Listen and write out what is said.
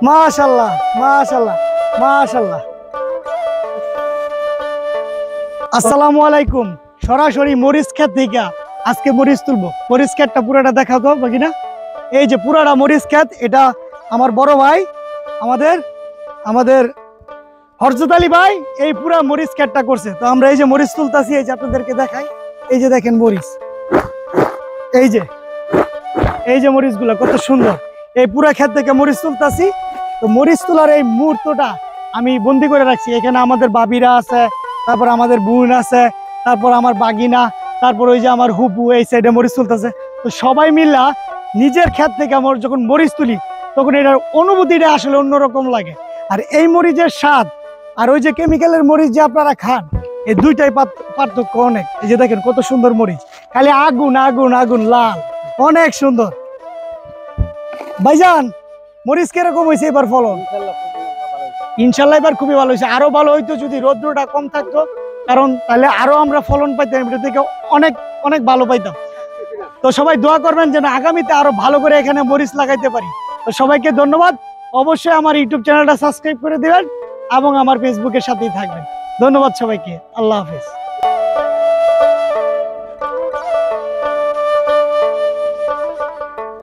মাশাআল্লাহ মাশাআল্লাহ মাশাআল্লাহ। আসসালামু আলাইকুম। সরাসরি মরিচ ক্ষেত থেকে আজকে মরিচ তুলবো। মরিচ ক্ষেতটা পুরাটা দেখাও তো বাকি না। এই যে পুরাটা মরিচ ক্ষেত, এটা আমার বড় ভাই আমাদের আমাদের হরজত আলী ভাই এই পুরা মরিচ ক্ষেতটা করছে। তো আমরা এই যে মরিচ তুলতাছি, এই যে আপনাদেরকে দেখাই, এই যে দেখেন মরিচ, এই যে মরিচগুলো কত সুন্দর। এই পুরা ক্ষেত থেকে মরিচ তুলতাছি। তো মরিচ তোলার এই মুহূর্তটা আমি বন্দি করে রাখছি। এখানে আমাদের বাবিরা আছে, তারপর আমাদের বোন আছে, তারপর আমার বাগিনা, তারপর ওই যে আমার হুপু এই সাইডে মরিচ তুলতেছে। তো সবাই মিল্লা নিজের ক্ষেত থেকে আমার যখন মরিচ তুলি তখন এটার অনুভূতিটা আসলে অন্যরকম লাগে। আর এই মরিচের স্বাদ আর ওই যে কেমিক্যালের মরিচ যে আপনারা খান, এই দুইটাই পার্থক্য অনেক। এই যে দেখেন কত সুন্দর মরিচ, খালি আগুন আগুন আগুন, লাল, অনেক সুন্দর। ভাইজান মরিচ কিরকম হয়েছে এবার ফলন? ইনশাল্লাহ এবার খুবই ভালো হয়েছে। আরো ভালো হইতো যদি রৌদ্রটা কম থাকতো, কারণ তাহলে আরো আমরা ফলন পাইতাম, এটা থেকে অনেক অনেক ভালো পাইতাম। তো সবাই দোয়া করবেন যেন আগামীতে আরো ভালো করে এখানে মরিচ লাগাইতে পারি। তো সবাইকে ধন্যবাদ। অবশ্যই আমার ইউটিউব চ্যানেলটা সাবস্ক্রাইব করে দিবেন এবং আমার ফেসবুকের সাথেই থাকবেন। ধন্যবাদ সবাইকে। আল্লাহ হাফেজ।